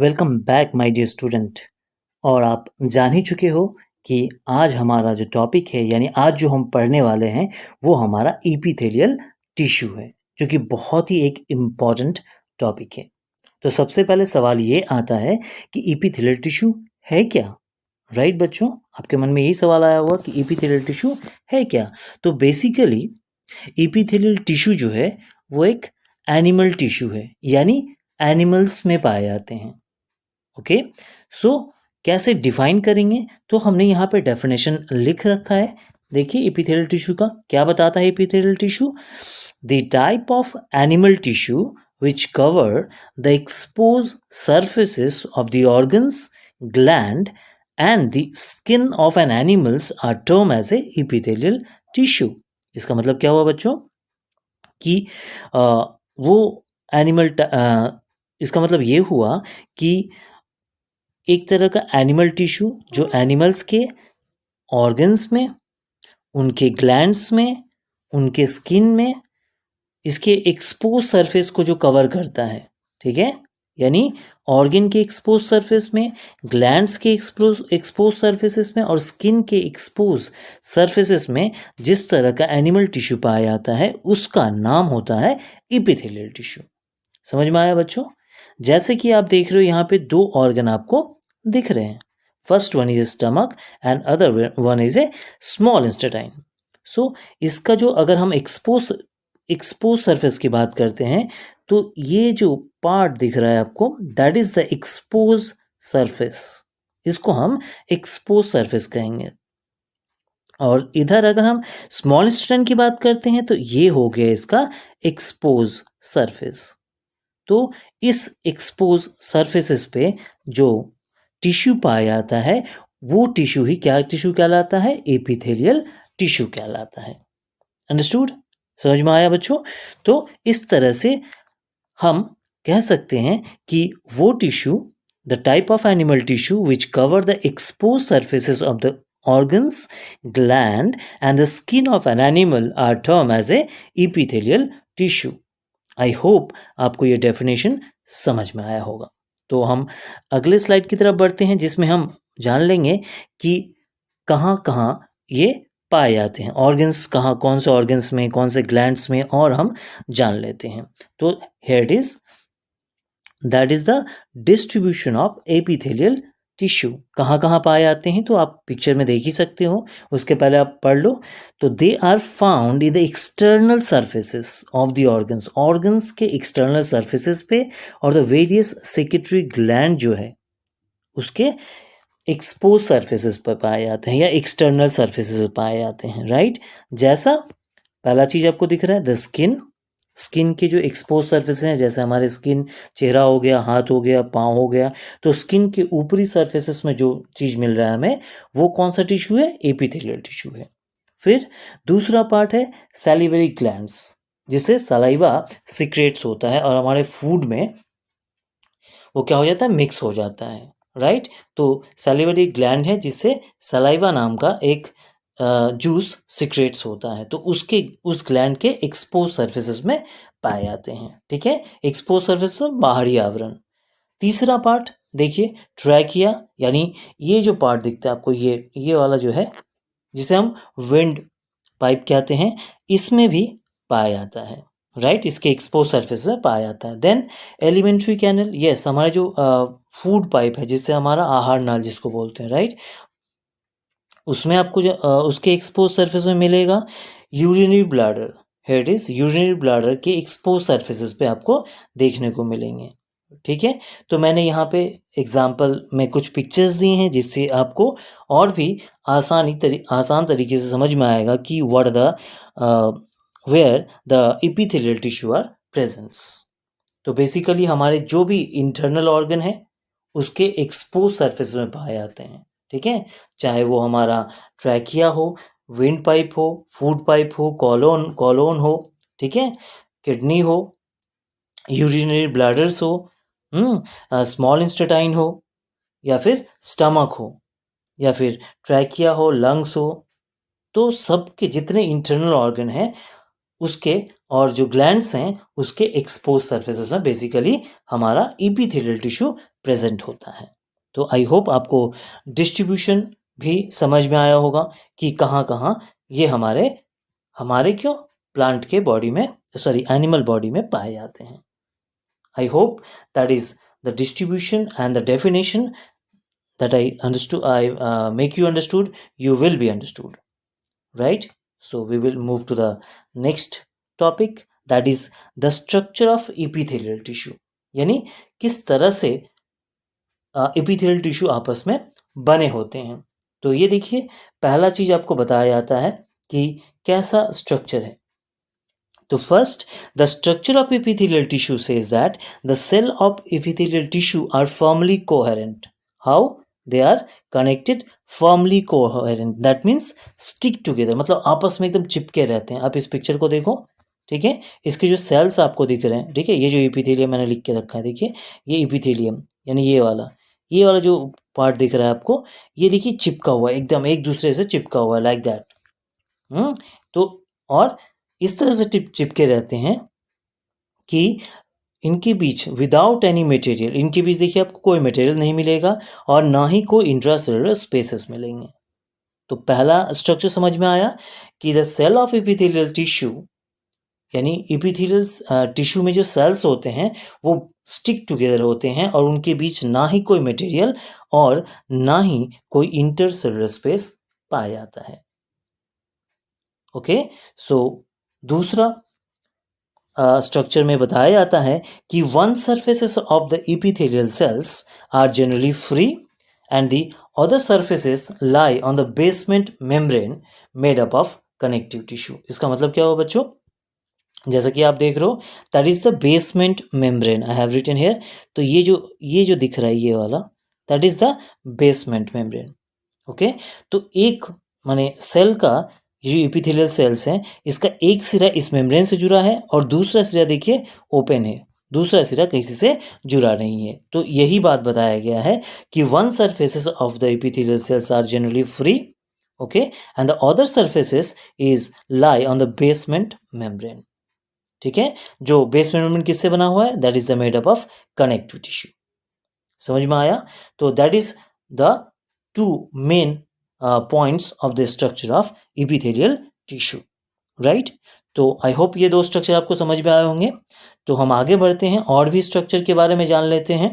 Welcome back my dear student. और आप जान ही चुके हो कि आज हमारा जो टॉपिक है यानी आज जो हम पढ़ने वाले हैं वो हमारा एपिथेलियल टिश्यू है, जो कि बहुत ही एक इम्पॉर्टेंट टॉपिक है। तो सबसे पहले सवाल ये आता है कि एपिथेलियल टिश्यू है क्या? राइट बच्चों, आपके मन में यही सवाल आया होगा कि एपिथेलियल टिश्यू है क्या? तो बेसिकली एपिथेलियल टिश्यू जो है वो एक एनिमल टिश्यू है, यानी एनिमल्स में पाए जाते हैं। ओके, सो कैसे डिफाइन करेंगे? तो हमने यहाँ पे डेफिनेशन लिख रखा है। देखिए एपिथेलियल टिश्यू का क्या बताता है। Epithelial tissue, the type of animal tissue which cover the exposed surfaces of the organs, gland and the skin of an animals are termed as a epithelial tissue। इसका मतलब क्या हुआ बच्चों कि वो एनिमल इसका मतलब ये हुआ कि एक तरह का एनिमल टिश्यू जो एनिमल्स के ऑर्गन्स में, उनके ग्लैंड्स में, उनके स्किन में, इसके एक्सपोज सरफेस को जो कवर करता है। ठीक है, यानी ऑर्गन के एक्सपोज सरफेस में, ग्लैंड्स के एक्सपोज सरफेसेस में और स्किन के एक्सपोज सरफेसेस में जिस तरह का एनिमल टिश्यू पाया जाता है उसका नाम होता है एपिथेलियल टिश्यू। समझ में आया बच्चों? जैसे कि आप देख रहे हो यहाँ पे दो ऑर्गन आपको दिख रहे हैं। First one is stomach and other one is a small intestine. So इसका जो अगर हम एक्सपोज सरफेस की बात करते हैं तो ये जो पार्ट दिख रहा है आपको, that is the expose surface. इसको हम एक्सपोज सरफेस कहेंगे। और इधर अगर हम स्मॉल इंटेस्टाइन की बात करते हैं तो ये हो गया इसका एक्सपोज सरफेस। तो इस एक्सपोज सरफेसेस पे जो टिश्यू पाया जाता है वो टिश्यू ही क्या टिश्यू कहलाता है? एपिथेलियल टिश्यू कहलाता है। अंडरस्टूड? समझ में आया बच्चों? तो इस तरह से हम कह सकते हैं कि वो tissue, the type of animal tissue which cover the expose surfaces of the organs, gland and the skin of an animal are termed as a epithelial tissue। I hope आपको ये डेफिनेशन समझ में आया होगा। तो हम अगले स्लाइड की तरफ बढ़ते हैं जिसमें हम जान लेंगे कि कहाँ कहाँ ये पाए जाते हैं, ऑर्गन्स कहाँ, कौन से ऑर्गन्स में, कौन से ग्लैंड्स में, और हम जान लेते हैं। तो here it is, that is the distribution of epithelial tissue. कहाँ कहाँ पाए जाते हैं तो आप पिक्चर में देख ही सकते हो, उसके पहले आप पढ़ लो। तो they are found in the external surfaces of the organs, organs के एक्सटर्नल सर्फेसिस पे, और द वेरियस सेक्रेटरी ग्लैंड जो है उसके एक्सपोज सर्फेसिस पर पाए जाते हैं या एक्सटर्नल सर्फेसिस पर पाए जाते हैं। राइट, जैसा पहला चीज आपको दिख रहा है द स्किन, स्किन के जो एक्सपोज सर्फेस हैं, जैसे हमारे स्किन, चेहरा हो गया, हाथ हो गया, पाँव हो गया, तो स्किन के ऊपरी सर्फेसेस में जो चीज़ मिल रहा है हमें वो कौन सा टिश्यू है? एपिथेलियल टिश्यू है। फिर दूसरा पार्ट है सैलिवरी ग्लैंड्स, जिससे सलाइवा सिक्रेट्स होता है और हमारे फूड में वो क्या हो जाता है? मिक्स हो जाता है। राइट, तो सैलिवरी ग्लैंड है जिससे सलाइवा नाम का एक जूस सिक्रेट्स होता है, तो उसके उस ग्लैंड के एक्सपोज सर्फेसेस में पाए जाते हैं। ठीक है, एक्सपोज सर्फेस में बाहरी आवरण। तीसरा पार्ट देखिए ट्रैकिया, यानी ये जो पार्ट दिखता है आपको, ये वाला जो है जिसे हम विंड पाइप कहते हैं, इसमें भी पाया जाता है। राइट, इसके एक्सपोज सरफेस में पाया जाता है। देन एलिमेंट्री कैनल, यस, हमारा जो फूड पाइप है जिससे हमारा आहार नाल जिसको बोलते हैं, राइट, उसमें आपको जो उसके एक्सपोज सरफेस में मिलेगा urinary bladder. Head is urinary bladder के एक्सपोज सरफेसेस पे आपको देखने को मिलेंगे। ठीक है, तो मैंने यहाँ पे एग्जाम्पल में कुछ पिक्चर्स दिए हैं जिससे आपको और भी आसान तरीके से समझ में आएगा कि what the where the epithelial tissue are presence. तो बेसिकली हमारे जो भी इंटरनल ऑर्गन है उसके एक्सपोज सरफेस में पाए जाते हैं। ठीक है, चाहे वो हमारा ट्रैकिया हो, विंड पाइप हो, फूड पाइप हो, कॉलोन हो, ठीक है, किडनी हो, यूरिनरी ब्लैडर्स हो, स्मॉल इंटेस्टाइन हो, या फिर स्टमक हो, या फिर ट्रैकिया हो, लंग्स हो, तो सबके जितने इंटरनल ऑर्गन हैं उसके और जो ग्लैंड्स हैं उसके एक्सपोज सरफेसेस में बेसिकली हमारा एपिथेलियल टिश्यू प्रेजेंट होता है। तो आई होप आपको डिस्ट्रीब्यूशन भी समझ में आया होगा कि कहाँ कहाँ ये हमारे हमारे क्यों प्लांट के बॉडी में, सॉरी एनिमल बॉडी में पाए जाते हैं। I hope that is the distribution and the definition that I make you understood, you will be understood, right? So we will move to the next topic, that is the structure of epithelial tissue, यानी किस तरह से epithelial tissue आपस में बने होते हैं। तो ये देखिए, पहला चीज आपको बताया जाता है कि कैसा स्ट्रक्चर है। तो first, the structure of epithelial tissue says that the cell of epithelial tissue are firmly coherent. How? They are connected firmly coherent. That means stick together, मतलब आपस में एकदम चिपके रहते हैं। आप इस पिक्चर को देखो, ठीक है, इसके जो सेल्स आपको दिख रहे हैं, ठीक है, ये जो इपीथेलियम मैंने लिख के रखा है, देखिए ये इपीथेलियम, यानी ये वाला जो पार्ट दिख रहा है आपको, ये देखिए चिपका हुआ है, एकदम एक दूसरे से चिपका हुआ है, लाइक दैट। तो और इस तरह से चिपके रहते हैं कि इनके बीच विदाउट एनी मटेरियल, इनके बीच देखिए आपको कोई मटेरियल नहीं मिलेगा और ना ही कोई इंट्रासेलुलर स्पेसेस मिलेंगे। तो पहला स्ट्रक्चर समझ में आया कि the cell of epithelial tissue, यानी एपिथेलियल टिश्यू में जो सेल्स होते हैं वो स्टिक टुगेदर होते हैं और उनके बीच ना ही कोई मटेरियल और ना ही कोई इंटरसेलुलर स्पेस पाया जाता है। ओके, सो दूसरा स्ट्रक्चर में बताया जाता है कि one surfaces of the epithelial cells are generally free and the other surfaces lie on the basement membrane made up of connective tissue. इसका मतलब क्या हुआ बच्चों, जैसा कि आप देख रहे हो, that is the basement membrane, I have written here. तो ये जो दिख रहा है ये वाला, that is the basement membrane. Okay, तो एक माने सेल का, जो एपिथेलियल सेल्स हैं, इसका एक सिरा इस मेम्ब्रेन से जुड़ा है और दूसरा सिरा देखिए ओपन है, दूसरा सिरा किसी से जुड़ा नहीं है। तो यही बात बताया गया है कि one surfaces of the epithelial cells are generally free, okay, and the other surfaces is lie on the basement membrane. ठीक है, जो बेसमेंट मेम्ब्रेन किससे बना हुआ है, that is the made up of connective tissue. समझ में आया? तो that is the two main points of the structure of epithelial tissue, right? तो आई होप ये दो स्ट्रक्चर आपको समझ में आए होंगे। तो हम आगे बढ़ते हैं और भी स्ट्रक्चर के बारे में जान लेते हैं।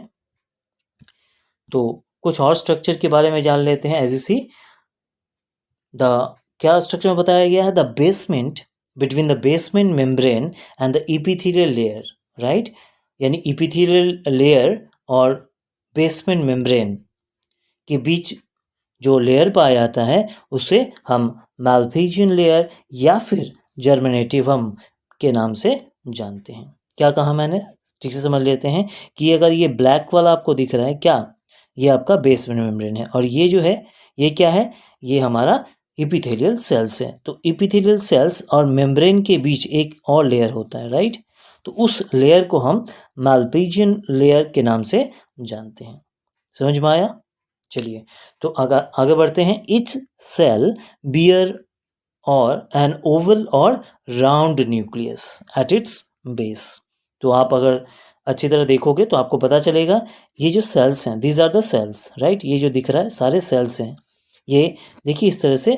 तो कुछ और स्ट्रक्चर के बारे में जान लेते हैं। एज यू सी, द क्या स्ट्रक्चर में बताया गया है, the basement between the basement membrane and the epithelial layer, right? यानी एपिथेलियल लेयर और बेसमेंट मेम्ब्रेन के बीच जो लेयर पाया जाता है उसे हम माल्पीजियन लेयर या फिर जर्मिनेटिवम के नाम से जानते हैं। क्या कहा मैंने, ठीक से समझ लेते हैं कि अगर ये ब्लैक वाला आपको दिख रहा है, क्या ये आपका बेसमेंट मेम्ब्रेन है और ये जो है ये क्या है, ये हमारा एपिथेलियल सेल्स है। तो एपिथेलियल सेल्स और मेम्ब्रेन के बीच एक और लेयर होता है, राइट? तो उस लेयर को हम माल्पीजियन लेयर के नाम से जानते हैं। समझ में आया? चलिए, तो आगे बढ़ते हैं। इच सेल बियर और एन ओवल और round nucleus at its base. तो आप अगर अच्छी तरह देखोगे तो आपको पता चलेगा ये जो सेल्स हैं, these are the cells, right? ये जो दिख रहा है सारे सेल्स हैं, ये देखिए इस तरह से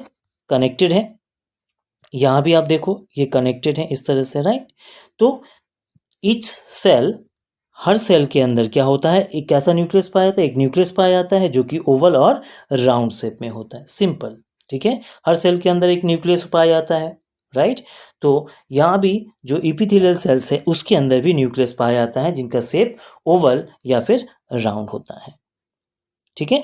कनेक्टेड है। यहाँ भी आप देखो ये कनेक्टेड है इस तरह से, राइट? तो इच सेल, हर सेल के अंदर क्या होता है, एक कैसा न्यूक्लियस पाया जाता है, एक न्यूक्लियस पाया जाता है जो कि ओवल और राउंड शेप में होता है। सिंपल, ठीक है, हर सेल के अंदर एक न्यूक्लियस पाया जाता है, राइट? तो यहाँ भी जो एपिथेलियल सेल्स है उसके अंदर भी न्यूक्लियस पाया जाता है जिनका शेप ओवल या फिर राउंड होता है। ठीक है,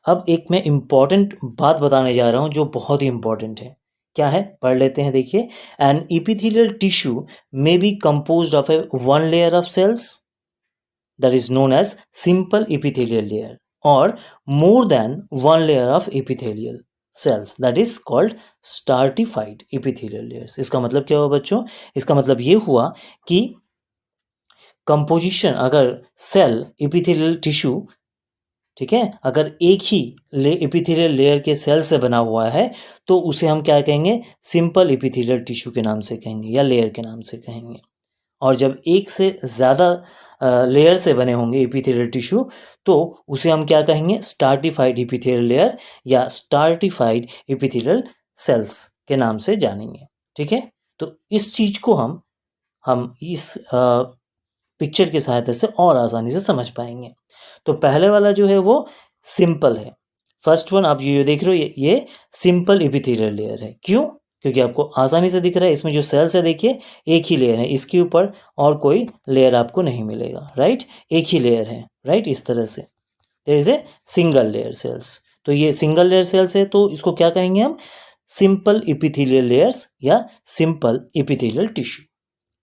अब एक मैं इम्पॉर्टेंट बात बताने जा रहा हूँ जो बहुत ही इम्पॉर्टेंट है। क्या है, पढ़ लेते हैं। देखिए, an epithelial tissue may be composed of a one layer of cells that is known as simple epithelial layer or more than one layer of epithelial cells that is called stratified epithelial layers। इसका मतलब क्या हुआ बच्चों, इसका मतलब ये हुआ कि कंपोजिशन, अगर सेल एपिथेलियल टिश्यू, ठीक है, अगर एक ही एपिथेलियल लेयर के सेल से बना हुआ है तो उसे हम क्या कहेंगे, सिंपल एपिथेलियल टिश्यू के नाम से कहेंगे या लेयर के नाम से कहेंगे। और जब एक से ज़्यादा लेयर से बने होंगे एपिथेलियल टिश्यू तो उसे हम क्या कहेंगे, स्टार्टिफाइड एपिथेलियल लेयर या स्टार्टिफाइड एपिथेलियल सेल्स के नाम से जानेंगे। ठीक है, तो इस चीज़ को हम इस पिक्चर की सहायता से और आसानी से समझ पाएंगे। तो पहले वाला जो है वो सिंपल है, फर्स्ट वन आप ये देख रहे हो, ये सिंपल एपिथेलियल लेयर है। क्यों? क्योंकि आपको आसानी से दिख रहा है, इसमें जो सेल्स है देखिए एक ही लेयर है, इसके ऊपर और कोई लेयर आपको नहीं मिलेगा, राइट, एक ही लेयर है, राइट, इस तरह से there is a single layer cells. तो ये सिंगल लेयर सेल्स है, तो इसको क्या कहेंगे हम, सिंपल एपिथेलियल लेयर्स या सिंपल एपिथेलियल टिश्यू,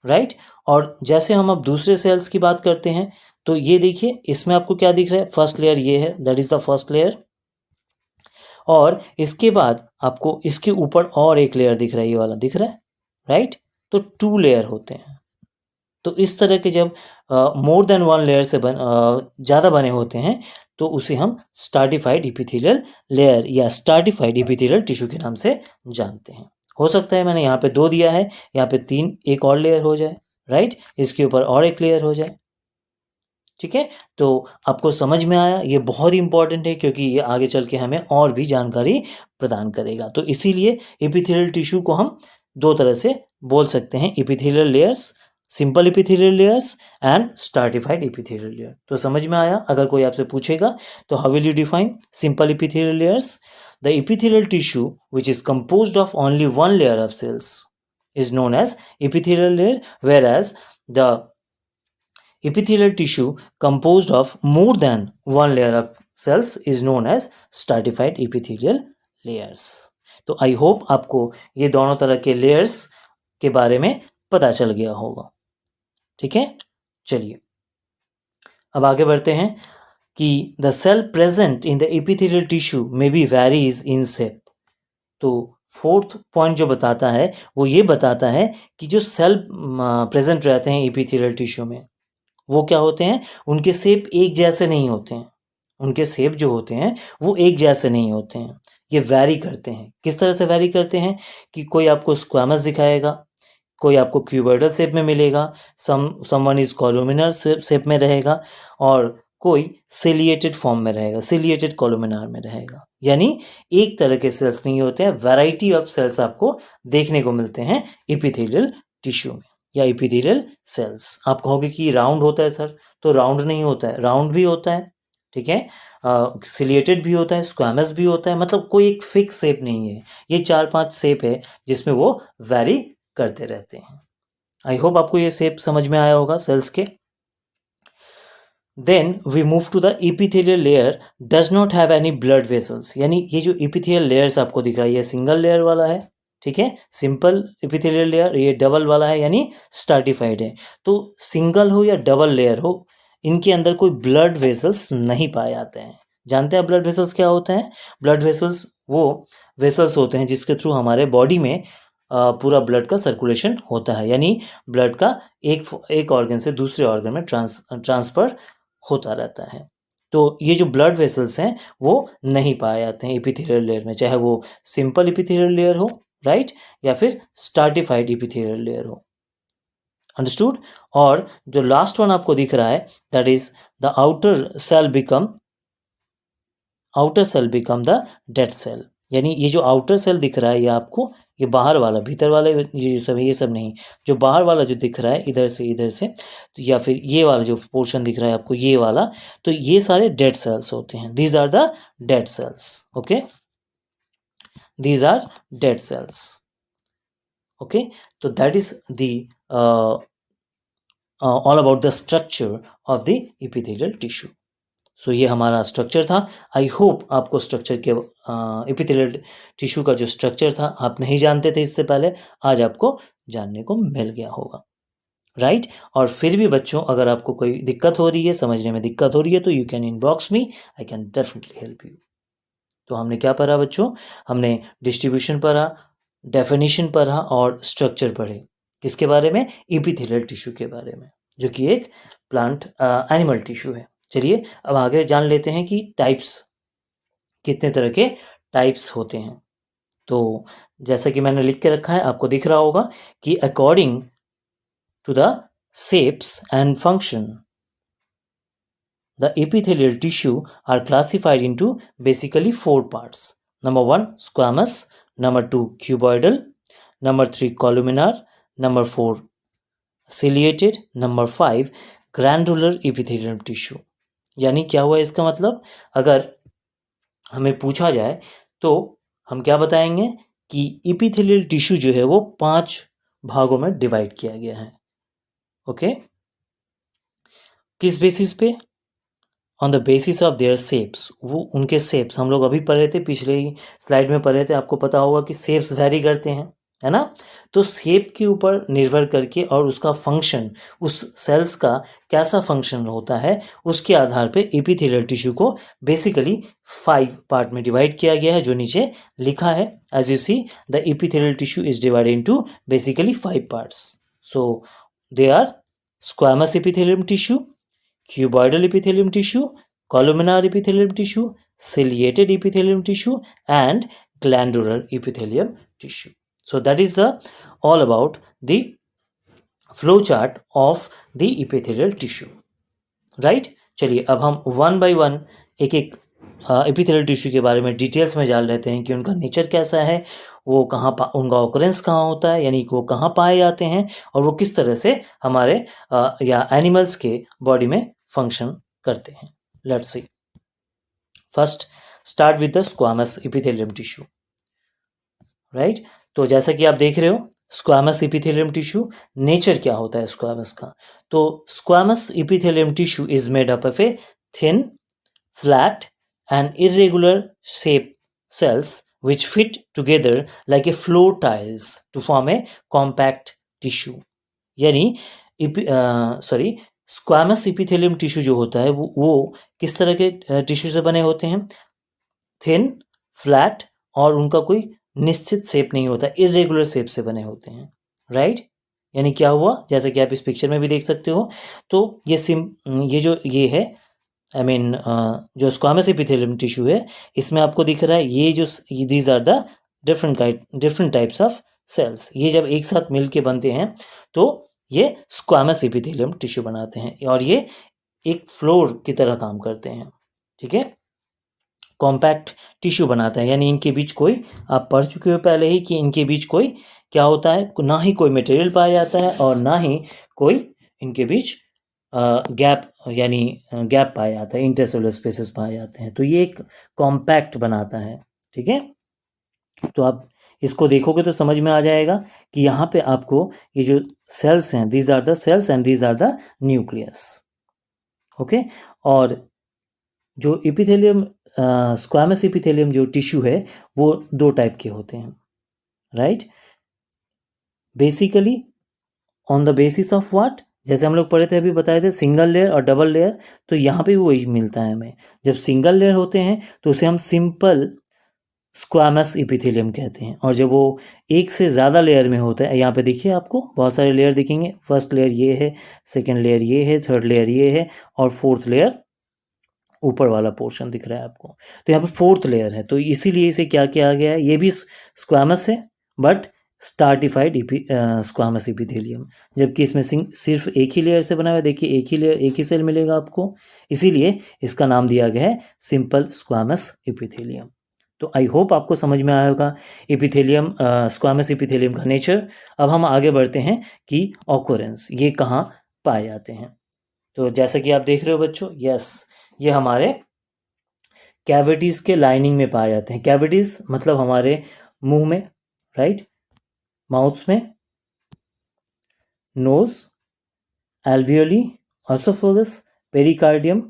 राइट। और जैसे हम अब दूसरे सेल्स की बात करते हैं तो ये देखिए इसमें आपको क्या दिख रहा है, फर्स्ट लेयर ये है, that is the first layer, और इसके बाद आपको इसके ऊपर और एक लेयर दिख रहा है, ये वाला दिख रहा है, राइट। तो 2 लेयर होते हैं। तो इस तरह के जब मोर देन 1 लेयर से ज़्यादा बने होते हैं तो उसे हम स्टार्टिफाइड एपिथेलियल लेयर या स्टार्टिफाइड एपिथेलियल टिश्यू के नाम से जानते हैं। हो सकता है मैंने यहाँ पे 2 दिया है, यहाँ पे 3 एक और लेयर हो जाए, राइट, इसके ऊपर और एक लेयर हो जाए। ठीक है, तो आपको समझ में आया, ये बहुत ही इंपॉर्टेंट है क्योंकि ये आगे चल के हमें और भी जानकारी प्रदान करेगा। तो इसीलिए एपिथेलियल टिश्यू को हम 2 तरह से बोल सकते हैं, epithelial layers, simple epithelial layers and stratified epithelial layer. तो समझ में आया? अगर कोई आपसे पूछेगा तो how will you define simple epithelial layers? The epithelial tissue which is composed of only 1 layer of cells is known as epithelial layer, whereas the epithelial tissue composed of more than 1 layer of cells is known as stratified epithelial layers. तो I hope आपको ये दोनों तरह के layers के बारे में पता चल गया होगा। ठीक है, चलिए अब आगे बढ़ते हैं कि the cell present in the epithelial tissue may be varies in shape. तो फोर्थ पॉइंट जो बताता है वो ये बताता है कि जो सेल प्रेजेंट रहते हैं एपिथेलियल टिश्यू में वो क्या होते हैं, उनके शेप एक जैसे नहीं होते हैं, उनके शेप जो होते हैं वो एक जैसे नहीं होते हैं, ये वैरी करते हैं। किस तरह से वैरी करते हैं कि कोई आपको स्क्वामस दिखाएगा, कोई आपको क्यूबॉइडल शेप में मिलेगा, समवन इज कॉलुमिनर शेप में रहेगा और कोई सिलिएटेड फॉर्म में रहेगा, सिलिएटेड कॉलुमिनार में रहेगा। यानी एक तरह के सेल्स नहीं होते हैं, वैरायटी ऑफ सेल्स आपको देखने को मिलते हैं एपिथेलियल टिश्यू में या एपिथेलियल सेल्स। आप कहोगे कि राउंड होता है सर, तो राउंड नहीं होता है, राउंड भी होता है, ठीक है, सिलिएटेड भी होता है, स्क्वामस भी होता है, मतलब कोई एक फिक्स शेप नहीं है, ये 4-5 शेप है जिसमें वो वैरी करते रहते हैं। आई होप आपको ये शेप समझ में आया होगा सेल्स के। Then we move to the epithelial layer does not have any blood vessels. यानी ये जो एपिथेलियल लेयर्स आपको दिख रहा है ये सिंगल लेयर वाला है, ठीक है, सिंपल एपिथेलियल लेयर, ये डबल वाला है यानी स्टार्टिफाइड है। तो सिंगल हो या डबल लेयर हो, इनके अंदर कोई ब्लड वेसल्स नहीं पाए जाते हैं। जानते हैं ब्लड वेसल्स क्या होते हैं? ब्लड वेसल्स वो वेसल्स होते हैं जिसके थ्रू हमारे बॉडी में पूरा ब्लड का सर्कुलेशन होता है, यानी ब्लड का एक ऑर्गन से दूसरे ऑर्गन में ट्रांसफ़र होता रहता है। तो ये जो ब्लड वेसल्स हैं वो नहीं पाए जाते हैं एपिथेलियल लेयर में, चाहे वो सिंपल एपिथेलियल लेयर हो, राइट, या फिर स्टार्टिफाइड एपिथेलियल लेयर हो। अंडरस्टूड? और जो लास्ट वन आपको दिख रहा है that is the outer cell become the dead cell. यानी ये जो आउटर सेल दिख रहा है ये आपको, ये बाहर वाला, भीतर वाले ये सब नहीं, जो बाहर वाला जो दिख रहा है इधर से तो या फिर ये वाला जो पोर्शन दिख रहा है आपको ये वाला, तो ये सारे डेड सेल्स होते हैं। These are the dead cells, okay, these are dead cells, okay. तो that is the all about the structure of the epithelial tissue. So ये हमारा स्ट्रक्चर था। आई होप आपको स्ट्रक्चर के एपिथेलियल टिश्यू का जो स्ट्रक्चर था आप नहीं जानते थे इससे पहले, आज आपको जानने को मिल गया होगा, राइट। और फिर भी बच्चों अगर आपको कोई दिक्कत हो रही है, समझने में दिक्कत हो रही है, तो you can inbox me, I can definitely help you. तो हमने क्या पढ़ा बच्चों? हमने डिस्ट्रीब्यूशन पढ़ा, डेफिनेशन पढ़ा और स्ट्रक्चर पढ़े। किसके बारे में? एपिथेलियल टिश्यू के बारे में, जो कि एक प्लांट एनिमल टिश्यू है। चलिए अब आगे जान लेते हैं कि टाइप्स, कितने तरह के टाइप्स होते हैं। तो जैसा कि मैंने लिख के रखा है, आपको दिख रहा होगा कि according to the shapes and function. The epithelial tissue are classified into basically 4 parts. Number 1, squamous. Number 2, cuboidal. Number 3, columnar. Number 4, ciliated. Number 5, granular epithelial tissue. यानी क्या हुआ इसका मतलब, अगर हमें पूछा जाए तो हम क्या बताएंगे कि इपिथेलियल टिश्यू जो है वो 5 भागों में डिवाइड किया गया है. ओके, किस बेसिस पे? On the basis of there shapes. वो उनके शेप्स हम लोग अभी पढ़े थे, पिछले ही स्लाइड में पढ़े थे, आपको पता होगा कि शेप्स वैरी करते हैं, है ना. तो शेप के ऊपर निर्भर करके और उसका फंक्शन, उस सेल्स का कैसा फंक्शन होता है, उसके आधार पे एपिथेलियल टिश्यू को बेसिकली 5 पार्ट में डिवाइड किया गया है, जो नीचे लिखा है. As you see, the epithelial tissue is divided into basically 5 parts. So they are squamous epithelium tissue, cuboidal epithelium tissue, columnar epithelium tissue, ciliated epithelium tissue, and glandular epithelium tissue. So that is the all about the flow chart of the epithelial tissue. Right? चलिए अब हम one by one एक एक epithelial tissue के बारे में details में जान लेते हैं कि उनका नेचर कैसा है, वो कहाँ उनका ऑकरेंस कहाँ होता है, यानी कि वो कहाँ पाए जाते हैं, और वो किस तरह से हमारे या एनिमल्स के बॉडी में फंक्शन करते हैं. Let's see. First start with the squamous epithelium tissue. Right, तो जैसा कि आप देख रहे हो स्क्वामस एपिथेलियम टिश्यू, नेचर क्या होता है स्क्वामस का? तो squamous epithelium tissue is made up of a thin, flat and irregular shape cells which fit together like a floor tiles to form a compact tissue. यानी squamous epithelium tissue जो होता है वो किस तरह के टिश्यू से बने होते हैं? थिन, फ्लैट, और उनका कोई निश्चित शेप नहीं होता, इरेगुलर शेप से बने होते हैं. राइट, यानी क्या हुआ, जैसे कि आप इस पिक्चर में भी देख सकते हो. तो ये है जो स्क्वामस एपिथेलियम टिश्यू है, इसमें आपको दिख रहा है ये जो these are the different types of cells. ये जब एक साथ मिलके बनते हैं तो ये स्क्वामस एपिथेलियम टिश्यू बनाते हैं, और ये एक फ्लोर की तरह काम करते हैं. ठीक है, कॉम्पैक्ट टिश्यू बनाता है, यानी इनके बीच कोई, आप पढ़ चुके हो पहले ही कि इनके बीच कोई क्या होता है, ना ही कोई मटेरियल पाया जाता है और ना ही कोई इनके बीच गैप, यानी गैप पाया जाता है, इंटरसेलुलर स्पेसेस पाए जाते हैं. तो ये एक कॉम्पैक्ट बनाता है. ठीक है, तो आप इसको देखोगे तो समझ में आ जाएगा कि यहाँ पे आपको ये जो सेल्स हैं, these are the cells and these are the nucleus. Okay, और जो एपिथेलियम स्क्वामस एपिथेलियम जो टिश्यू है वो 2 टाइप के होते हैं. Right, basically on the basis of what, जैसे हम लोग पढ़े थे, अभी बताए थे, सिंगल लेयर और डबल लेयर. तो यहाँ पे भी वही मिलता है हमें. जब सिंगल लेयर होते हैं तो उसे हम सिंपल स्क्वामस एपिथेलियम कहते हैं, और जब वो एक से ज़्यादा लेयर में होता है, यहाँ पे देखिए आपको बहुत सारे लेयर दिखेंगे. फर्स्ट लेयर ये है, सेकेंड लेयर ये है, थर्ड लेयर ये है, और फोर्थ लेयर ऊपर वाला पोर्शन दिख रहा है आपको. तो यहाँ पे फोर्थ लेयर है, तो इसीलिए इसे क्या किया गया है, ये भी स्क्वामस है बट स्टार्टिफाइड स्क्वामस एपिथेलियम, जबकि इसमें सिर्फ एक ही लेयर से बना हुआ है. देखिए एक ही लेयर, एक ही सेल मिलेगा आपको, इसीलिए इसका नाम दिया गया है सिंपल स्क्वामस एपिथेलियम. तो आई होप आपको समझ में आया होगा एपिथेलियम, स्क्वामस एपिथेलियम का नेचर. अब हम आगे बढ़ते हैं कि ऑकरेंस, ये कहाँ पाए जाते हैं. तो जैसा कि आप देख रहे हो बच्चों, यस, ये हमारे कैविटीज़ के लाइनिंग में पाए जाते हैं. कैविटीज़ मतलब हमारे मुंह में, राइट, माउथ में, नोज, एल्वियोली, एसोफेगस, पेरिकार्डियम,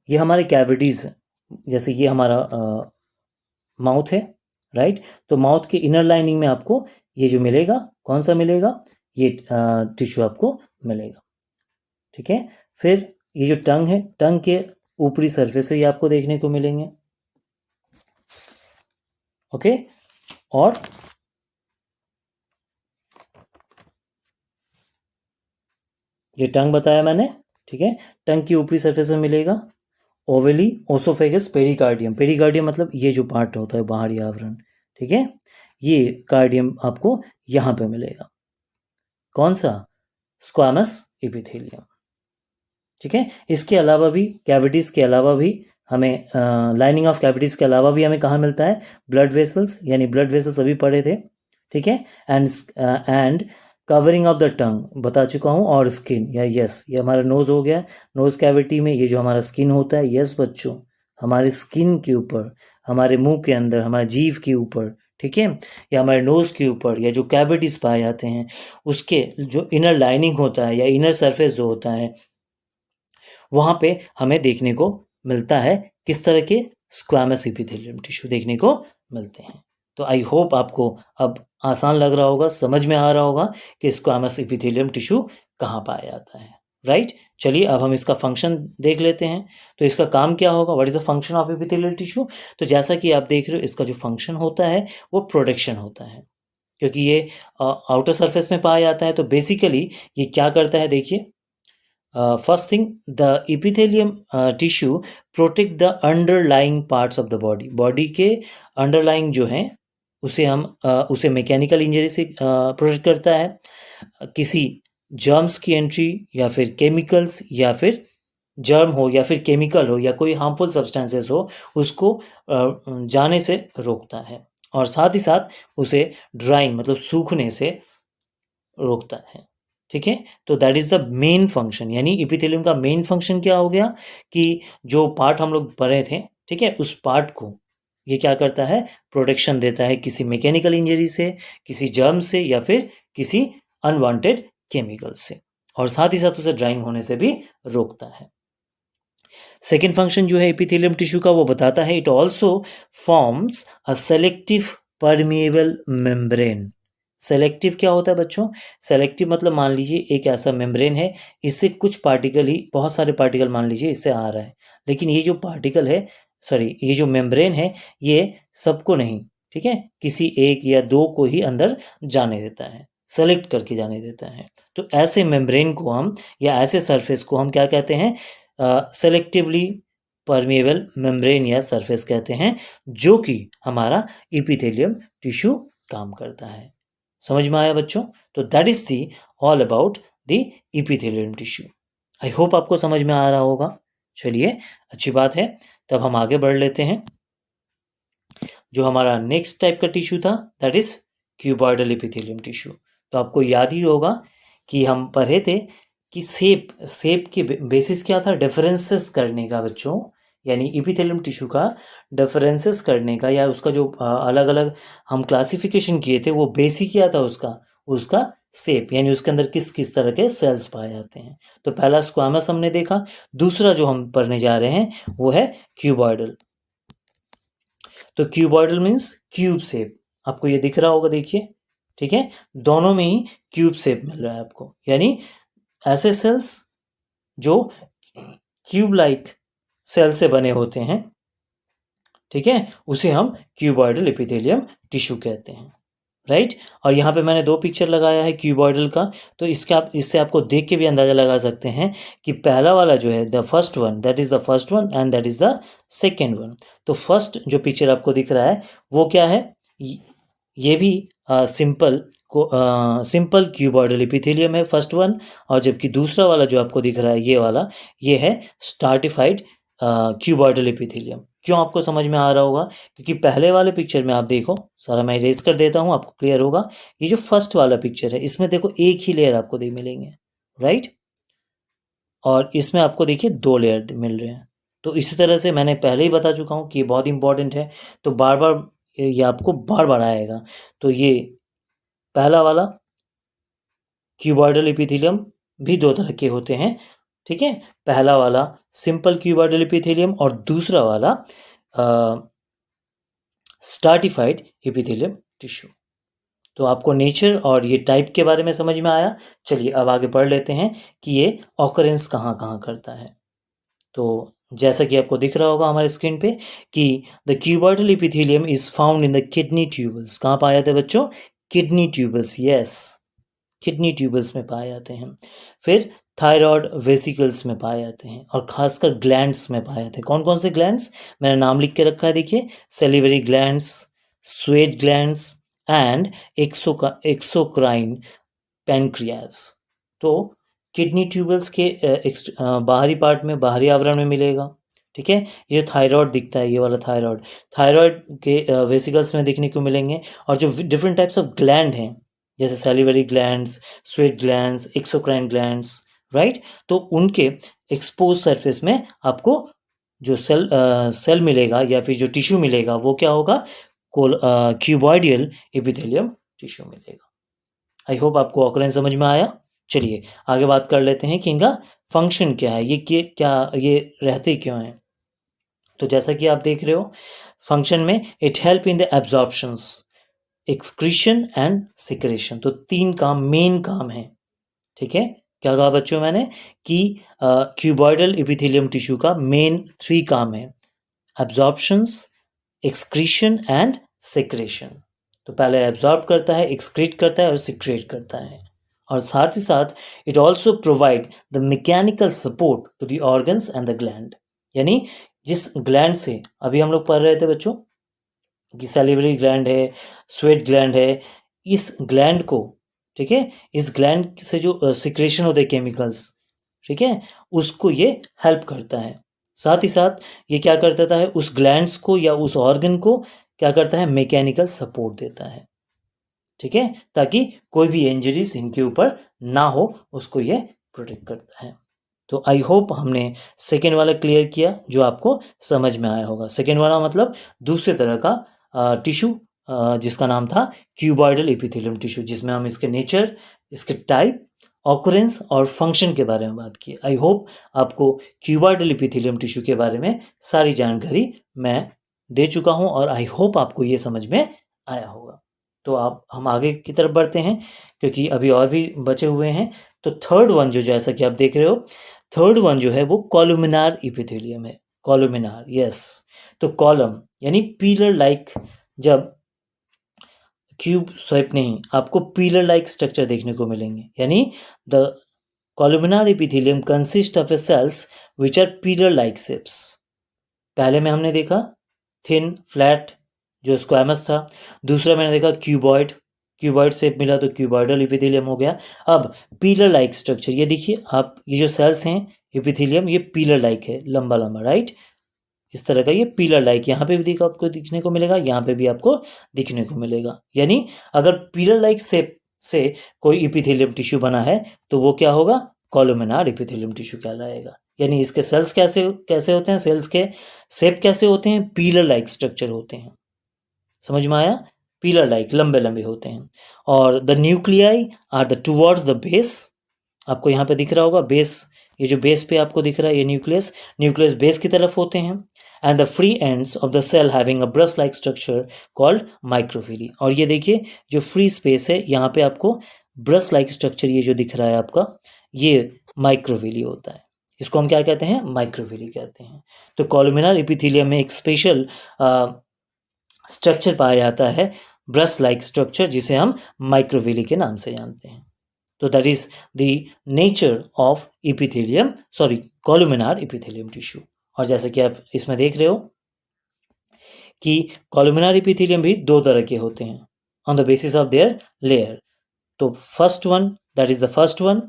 ये हमारे कैविटीज़ हैं. जैसे ये हमारा माउथ है, राइट, तो माउथ के इनर लाइनिंग में आपको ये जो मिलेगा, कौन सा मिलेगा, ये टिश्यू आपको मिलेगा. ठीक है, फिर ये जो टंग है, टंग के ऊपरी सरफेस से ये आपको देखने को मिलेंगे. ओके, और ये टंग बताया मैंने. ठीक है, टंग की ऊपरी सरफेस में मिलेगा ओवेली, ओसोफेगस, पेरिकार्डियम. पेरिकार्डियम मतलब ये जो पार्ट होता है, बाहरी आवरण. ठीक है, ये कार्डियम आपको यहाँ पे मिलेगा. कौन सा? Squamous epithelium. ठीक है, इसके अलावा भी कैविटीज़ के अलावा भी हमें लाइनिंग ऑफ कैविटीज़ के अलावा भी हमें कहाँ मिलता है, ब्लड वेसल्स, यानी ब्लड वेसल्स अभी पढ़े थे। ठीक है, and covering of the tongue बता चुका हूँ, और स्किन, या यस, ये हमारा नोज़ हो गया, नोज़ कैविटी में ये जो हमारा स्किन होता है, यस बच्चों, हमारे स्किन के ऊपर, हमारे मुंह के अंदर, हमारे जीभ के ऊपर, ठीक है, या हमारे नोज़ के ऊपर, या जो कैविटीज़ पाए जाते हैं उसके जो इनर लाइनिंग होता है या इनर सरफेस जो होता है, वहाँ पे हमें देखने को मिलता है किस तरह के स्क्वामस एपिथेलियम टिश्यू देखने को मिलते हैं। तो आई होप आपको अब आसान लग रहा होगा, समझ में आ रहा होगा कि स्क्वामस एपिथेलियम टिश्यू कहाँ पाया जाता है, राइट। चलिए अब हम इसका फंक्शन देख लेते हैं। तो इसका काम क्या होगा, what is the function of epithelial tissue. तो जैसा कि आप देख रहे हो, इसका जो फंक्शन होता है वो प्रोटेक्शन होता है, क्योंकि ये आउटर सरफेस में पाया जाता है। तो बेसिकली ये क्या करता है, देखिए, first thing, the epithelium tissue protect the underlying parts of the body. Body के अंडरलाइंग जो हैं उसे हम उसे मैकेनिकल इंजरी से प्रोटेक्ट करता है, किसी जर्म्स की एंट्री या फिर केमिकल्स, या फिर जर्म हो या फिर केमिकल हो या कोई हार्मफुल सब्सटेंसेस हो, उसको जाने से रोकता है, और साथ ही साथ उसे ड्राइंग मतलब सूखने से रोकता है। ठीक है, तो that is the main function, यानी इपिथेलियम का मेन फंक्शन क्या हो गया कि जो पार्ट हम लोग पढ़े थे, ठीक है, उस पार्ट को ये क्या करता है, प्रोटेक्शन देता है किसी मैकेनिकल इंजरी से, किसी जर्म से, या फिर किसी अनवांटेड केमिकल से, और साथ ही साथ उसे ड्राइंग होने से भी रोकता है। सेकेंड फंक्शन जो है एपिथेलियम टिश्यू का, वो बताता है it also forms a selective permeable membrane. Selective क्या होता है बच्चों, सेलेक्टिव मतलब मान लीजिए एक ऐसा मेम्ब्रेन है, इससे कुछ पार्टिकल ही, बहुत सारे पार्टिकल मान लीजिए इससे आ रहा है, लेकिन ये जो पार्टिकल है, सॉरी, ये जो मेम्ब्रेन है, ये सबको नहीं, ठीक है, किसी एक या दो को ही अंदर जाने देता है, सेलेक्ट करके जाने देता है। तो ऐसे मेम्ब्रेन को हम, या ऐसे सरफेस को हम क्या कहते हैं, सेलेक्टिवली परमिएबल मेम्ब्रेन या सरफेस कहते हैं, जो कि हमारा इपिथेलियम टिश्यू काम करता है। समझ में आया बच्चों। तो that is the all about the epithelium tissue. I hope आपको समझ में आ रहा होगा। चलिए, अच्छी बात है, तब हम आगे बढ़ लेते हैं। जो हमारा नेक्स्ट टाइप का टिश्यू था, that is cuboidal epithelium tissue. तो आपको याद ही होगा कि हम पढ़े थे कि सेप के बेसिस क्या था, डिफरेंसेस करने का बच्चों, यानी इपिथेलियम टिश्यू का डिफरेंसेस करने का, या उसका जो अलग अलग हम क्लासिफिकेशन किए थे, वो बेसिक क्या था उसका सेप, यानी उसके अंदर किस किस तरह के सेल्स पाए जाते हैं। तो पहला स्क्वामस हमने देखा, दूसरा जो हम पढ़ने जा रहे हैं वो है क्यूबॉइडल। तो क्यूबॉइडल मीन्स क्यूब शेप, आपको ये दिख रहा होगा, देखिए, ठीक है, दोनों में ही क्यूब शेप मिल रहा है आपको, यानी ऐसे सेल्स जो क्यूब लाइक सेल से बने होते हैं, ठीक है, उसे हम क्यूबॉइडल एपिथेलियम टिश्यू कहते हैं, राइट। और यहाँ पे मैंने दो पिक्चर लगाया है क्यूबॉइडल का, तो इससे आपको देख के भी अंदाज़ा लगा सकते हैं कि पहला वाला जो है, the first one, that is the first one and that is the second one. तो फर्स्ट जो पिक्चर आपको दिख रहा है वो क्या है, ये भी सिंपल क्यूबॉइडल एपिथेलियम है, फर्स्ट वन। और जबकि दूसरा वाला जो आपको दिख रहा है, ये वाला, ये है स्टार्टिफाइड क्यूबॉइडल एपिथेलियम। क्यों आपको समझ में आ रहा होगा, क्योंकि पहले वाले पिक्चर में आप देखो, सारा मैं इरेज कर देता हूँ, आपको क्लियर होगा। ये जो फर्स्ट वाला पिक्चर है, इसमें देखो एक ही लेयर आपको मिलेंगे, राइट, और इसमें आपको देखिए दो लेयर मिल रहे हैं। तो इसी तरह से मैंने पहले ही बता चुका हूँ कि ये बहुत इंपॉर्टेंट है, तो बार बार ये आपको बार बार आएगा। तो ये पहला वाला क्यूबॉइडल एपिथेलियम भी दो तरह के होते हैं, ठीक है, पहला वाला सिंपल क्यूबॉइडल एपिथेलियम और दूसरा वाला स्टार्टिफाइड एपिथेलियम टिश्यू। तो आपको नेचर और ये टाइप के बारे में समझ में आया। चलिए अब आगे पढ़ लेते हैं कि ये ऑकरेंस कहाँ कहाँ करता है। तो जैसा कि आपको दिख रहा होगा हमारे स्क्रीन पे कि the cuboidal epithelium is found in the kidney tubules. कहाँ पाए जाते हैं बच्चों, kidney tubules, yes, kidney tubules में पाए जाते हैं। फिर थायराइड वेसिकल्स में पाए जाते हैं, और खासकर ग्लैंड्स में पाए जाते हैं। कौन कौन से ग्लैंड्स, मैंने नाम लिख के रखा है, देखिए, salivary glands, sweat glands and exocrine pancreas. तो किडनी ट्यूबल्स के बाहरी पार्ट में, बाहरी आवरण में मिलेगा। ठीक है, ये थायराइड दिखता है, ये वाला थायराइड के वेसिकल्स में दिखने को मिलेंगे। और जो डिफरेंट टाइप्स ऑफ ग्लैंड हैं, जैसे salivary glands, sweat glands, exocrine glands, right, तो उनके एक्सपोज सरफेस में आपको जो सेल मिलेगा या फिर जो टिश्यू मिलेगा वो क्या होगा, क्यूबॉइडियल एपिथेलियम टिश्यू मिलेगा। आई होप आपको ऑकरेंस समझ में आया। चलिए आगे बात कर लेते हैं कि इनका फंक्शन क्या है, ये रहते क्यों हैं। तो जैसा कि आप देख रहे हो फंक्शन में, it help in the absorptions, excretion and secretion. तो 3 काम, मेन काम है। ठीक है, क्या कहा बच्चों मैंने कि क्यूबॉइडल एपिथेलियम टिश्यू का मेन 3 काम है, एब्जॉर्प्शंस, एक्सक्रीशन एंड सिक्रेशन। तो पहले एब्जॉर्ब करता है, एक्सक्रीट करता है और सिक्रेट करता है। और साथ ही साथ it also provide the mechanical support to the organs and the gland. यानी जिस ग्लैंड से अभी हम लोग पढ़ रहे थे बच्चों कि सैलिवरी ग्लैंड है, स्वेट ग्लैंड है, इस ग्लैंड को, ठीक है, इस ग्लैंड से जो सिक्रेशन होते हैं केमिकल्स, ठीक है, उसको ये हेल्प करता है। साथ ही साथ ये क्या करता है, उस ग्लैंड्स को या उस ऑर्गन को क्या करता है, मैकेनिकल सपोर्ट देता है। ठीक है, ताकि कोई भी इंजरीज इनके ऊपर ना हो, उसको ये प्रोटेक्ट करता है। तो आई होप हमने सेकेंड वाला क्लियर किया, जो आपको समझ में आया होगा। सेकेंड वाला मतलब दूसरे तरह का टिश्यू, जिसका नाम था क्यूबॉइडल एपिथेलियम टिश्यू, जिसमें हम इसके नेचर, इसके टाइप, ऑकरेंस और फंक्शन के बारे में बात की। आई होप आपको क्यूबॉइडल एपिथेलियम टिश्यू के बारे में सारी जानकारी मैं दे चुका हूं और आई होप आपको ये समझ में आया होगा। तो आप हम आगे की तरफ बढ़ते हैं क्योंकि अभी और भी बचे हुए हैं। तो थर्ड वन जो, जैसा कि आप देख रहे हो, थर्ड वन जो है वो कॉलुमिनार एपिथेलियम है। Columnar, yes. तो कॉलम यानी पिलर लाइक, जब क्यूब शेप नहीं, आपको पिलर लाइक स्ट्रक्चर देखने को मिलेंगे। यानी the columnar epithelium consist of a cells which are pillar like shapes. पहले में हमने देखा थिन फ्लैट जो स्क्वामस था, दूसरा मैंने देखा क्यूबॉइड शेप मिला तो क्यूबॉइडल एपिथेलियम हो गया। अब पिलर लाइक स्ट्रक्चर, ये देखिए आप, ये जो सेल्स हैं एपिथेलियम, ये पिलर लाइक है, लंबा लंबा, राइट, इस तरह का ये पिलर लाइक यहाँ पे भी आपको दिखने को मिलेगा, यहाँ पे भी आपको दिखने को मिलेगा। यानी अगर पिलर लाइक शेप से कोई एपिथेलियम टिश्यू बना है तो वो क्या होगा, कॉलुमिनार एपिथेलियम टिश्यू कहलाएगा। यानी इसके सेल्स कैसे कैसे होते हैं, सेल्स के शेप कैसे होते हैं, पिलर लाइक स्ट्रक्चर होते हैं। समझ में आया, पिलर लाइक, लंबे लंबे होते हैं। और the nuclei are the towards the base, आपको यहाँ पे दिख रहा होगा बेस, ये जो बेस पे आपको दिख रहा है ये न्यूक्लियस बेस की तरफ होते हैं। And the free ends of the cell having a brush like structure called microvilli. और ये देखिए जो फ्री स्पेस है यहाँ पे आपको ब्रश लाइक स्ट्रक्चर, ये जो दिख रहा है आपका, ये माइक्रोविली होता है। इसको हम क्या कहते हैं, माइक्रोविली कहते हैं। तो कॉलुमिनार एपिथेलियम में एक स्पेशल स्ट्रक्चर पाया जाता है, ब्रश लाइक स्ट्रक्चर, जिसे हम माइक्रोविली के नाम से जानते हैं। तो that is the nature of epithelium, sorry, columnar epithelium tissue. और जैसे कि आप इसमें देख रहे हो कि कॉलुमिनार एपिथेलियम भी 2 तरह के होते हैं on the basis of their layer. तो first one, that is the first one,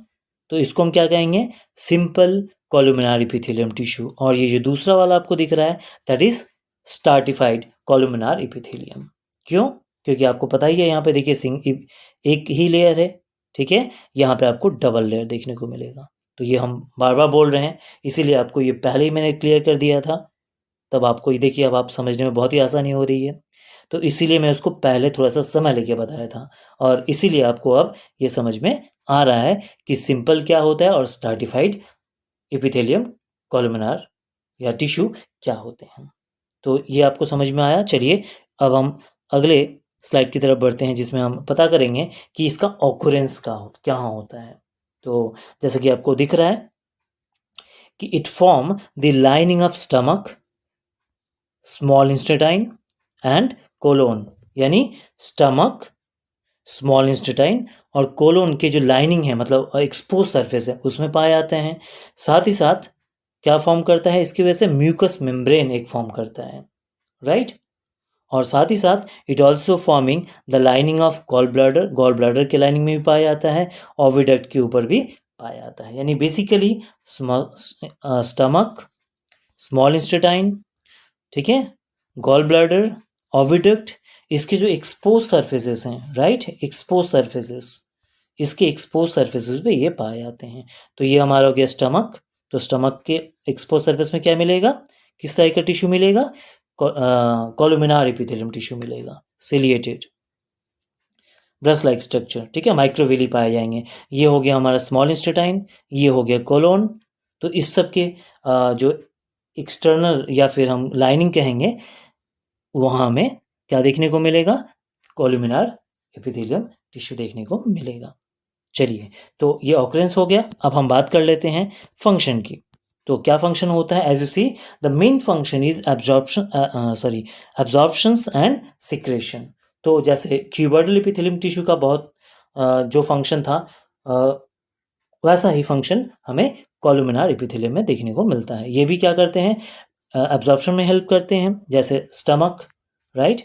तो इसको हम क्या कहेंगे, सिंपल कॉलुमिनार एपिथेलियम टिश्यू। और ये जो दूसरा वाला आपको दिख रहा है दैट इज स्ट्रैटिफाइड कॉलुमिनार एपिथेलियम। क्यों, क्योंकि आपको पता ही है यहाँ पे देखिए एक ही लेयर है, ठीक है, यहाँ पे आपको डबल लेयर देखने को मिलेगा। तो ये हम बार बार बोल रहे हैं, इसीलिए आपको ये पहले ही मैंने क्लियर कर दिया था, तब आपको ये देखिए अब आप समझने में बहुत ही आसानी हो रही है। तो इसीलिए मैं उसको पहले थोड़ा सा समय लेके बताया था और इसीलिए आपको अब ये समझ में आ रहा है कि सिंपल क्या होता है और स्ट्रैटिफाइड एपिथेलियम कॉलुमिनार या टिश्यू क्या होते हैं। तो ये आपको समझ में आया। चलिए अब हम अगले स्लाइड की तरफ बढ़ते हैं जिसमें हम पता करेंगे कि इसका ऑकरेंस क्या होता है। तो जैसे कि आपको दिख रहा है कि it form the lining of stomach, small intestine and colon. यानी स्टमक, स्मॉल इंस्टेटाइन और कोलोन के जो लाइनिंग है, मतलब एक्सपोज सरफेस है, उसमें पाए जाते हैं। साथ ही साथ क्या फॉर्म करता है, इसकी वजह से म्यूकस मेम्ब्रेन एक फॉर्म करता है, राइट। और साथ ही साथ it also forming the lining of gall bladder के लाइनिंग में भी पाया जाता है, ओविडक्ट के ऊपर भी पाया जाता है। यानी बेसिकली स्टमक, स्मॉल इंस्टेटाइन, ठीक है, गॉल ब्लैडर, ओविडक्ट, इसके जो एक्सपोज सरफेसेस हैं, राइट, एक्सपोज सरफेसेस, इसके एक्सपोज सरफेसेस पे ये पाए जाते हैं। तो ये हमारा हो गया स्टमक। तो स्टमक के एक्सपोज सरफेस में क्या मिलेगा, किस तरह का टिश्यू मिलेगा, कोलुमिनार एपिथेलियम टिश्यू मिलेगा, सिलिएटेड, ब्रश लाइक स्ट्रक्चर, ठीक है, माइक्रोविली पाए जाएंगे। ये हो गया हमारा स्मॉल इंस्टेटाइन, ये हो गया कोलोन। तो इस सब के जो एक्सटर्नल या फिर हम लाइनिंग कहेंगे, वहाँ हमें क्या देखने को मिलेगा, कोलुमिनार एपिथेलियम टिश्यू देखने को मिलेगा। चलिए, तो ये ऑकरेंस हो गया। अब हम बात कर लेते हैं फंक्शन की। तो क्या फंक्शन होता है, as you see the main function is absorptions and secretion. तो जैसे क्यूबॉइडल एपिथेलियम टिश्यू का बहुत जो फंक्शन था, वैसा ही फंक्शन हमें कोलुमिनार एपिथेलियम में देखने को मिलता है। ये भी क्या करते हैं, एब्जॉर्प्शन में हेल्प करते हैं, जैसे स्टमक, राइट,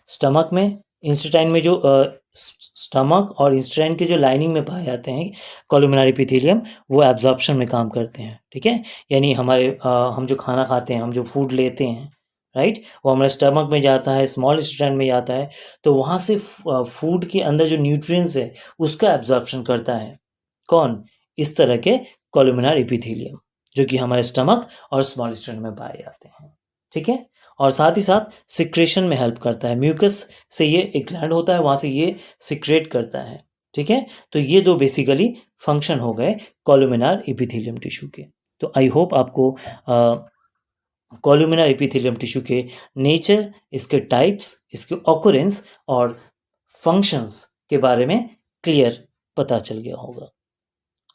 स्टमक में इंस्टेटाइन में जो स्टमक और इंस्टेटाइन के जो लाइनिंग में पाए जाते हैं कोलुमिनार एपिथेलियम, वो एब्जॉर्प्शन में काम करते हैं, ठीक है। यानी हमारे हम जो खाना खाते हैं, हम जो फूड लेते हैं, राइट, वो हमारे स्टमक में जाता है, स्मॉल इंस्टेटाइन में जाता है, तो वहाँ से फूड के अंदर जो न्यूट्रिएंट्स है उसका एब्जॉर्प्शन करता है कौन, इस तरह के कोलुमिनार एपिथेलियम, जो कि हमारे स्टमक और स्मॉल इंस्टेटाइन में पाए जाते हैं, ठीक है। और साथ ही साथ सिक्रेशन में हेल्प करता है, म्यूकस से ये एक ग्लैंड होता है, वहाँ से ये सिक्रेट करता है, ठीक है। तो ये दो बेसिकली फंक्शन हो गए कोलुमिनार एपिथेलियम टिश्यू के। तो आई होप आपको कोलुमिनार एपिथेलियम टिश्यू के नेचर, इसके टाइप्स, इसके ऑकरेंस और फंक्शंस के बारे में क्लियर पता चल गया होगा।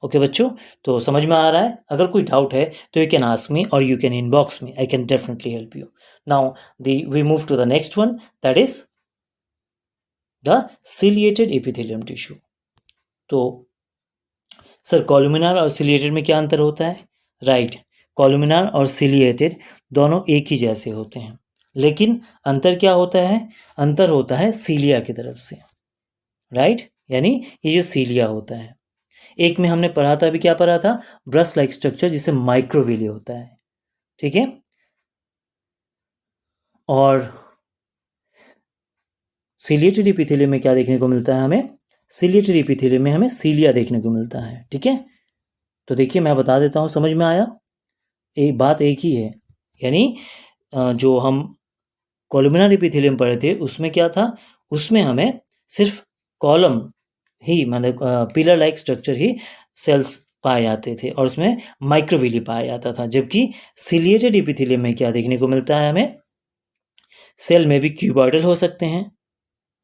ओके बच्चों, तो समझ में आ रहा है। अगर कोई डाउट है तो यू कैन आस्क मी और you can inbox me, I can definitely help you. Now we move to the next one, that is the ciliated epithelium tissue. तो सर कोलुमिनार और सिलिएटेड में क्या अंतर होता है, राइट, कोलुमिनार और सिलिएटेड दोनों एक ही जैसे होते हैं, लेकिन अंतर क्या होता है, अंतर होता है सीलिया की तरफ से, राइट, यानी ये जो सीलिया होता है, एक में हमने पढ़ा था, अभी क्या पढ़ा था, ब्रश लाइक स्ट्रक्चर जिसे माइक्रोविली होता है, ठीक है। और सिलिएटेड एपिथेलियम में क्या देखने को मिलता है हमें, सिलिएटेड एपिथेलियम में हमें सीलिया देखने को मिलता है, ठीक है। तो देखिए मैं बता देता हूँ, समझ में आया, एक बात एक ही है। यानी जो हम कोलुमिनार एपिथेलियम पढ़े थे उसमें क्या था, उसमें हमें सिर्फ कॉलम ही, मतलब पिलर लाइक स्ट्रक्चर ही सेल्स पाए जाते थे और उसमें माइक्रोविली पाया जाता था। जबकि सिलिएटेड एपिथेलियम में क्या देखने को मिलता है हमें, सेल में भी क्यूबॉइडल हो सकते हैं,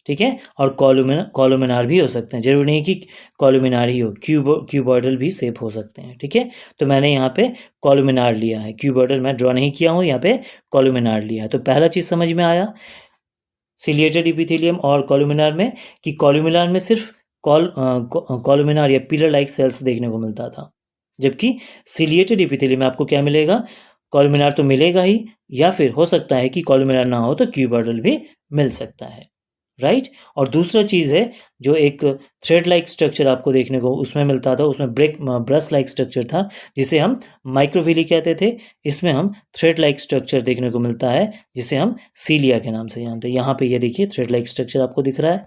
ठीक है, और कोलुमिनार भी हो सकते हैं, जरूरी नहीं कि कोलुमिनार ही हो, क्यूबॉइडल भी शेप हो सकते हैं, ठीक है। तो मैंने यहाँ पे कोलुमिनार लिया है, क्यूबॉइडल मैं ड्रॉ नहीं किया हूँ, यहाँ पे कोलुमिनार लिया है। तो पहला चीज़ समझ में आया सिलिएटेड एपिथेलियम और कोलुमिनार में, कि कोलुमिनार में सिर्फ कोलुमिनार या पिलर लाइक सेल्स देखने को मिलता था, जबकि सिलिएटेड एपिथेलियम में आपको क्या मिलेगा, कोलुमिनार तो मिलेगा ही, या फिर हो सकता है कि कोलुमिनार ना हो तो क्यूबॉइडल भी मिल सकता है, राइट। और दूसरा चीज़ है, जो एक थ्रेड लाइक स्ट्रक्चर आपको देखने को उसमें मिलता था, उसमें ब्रश लाइक स्ट्रक्चर था जिसे हम माइक्रोविली कहते थे, इसमें हम थ्रेड लाइक स्ट्रक्चर देखने को मिलता है जिसे हम सीलिया के नाम से जानते हैं। यहाँ पे ये देखिए थ्रेड लाइक स्ट्रक्चर आपको दिख रहा है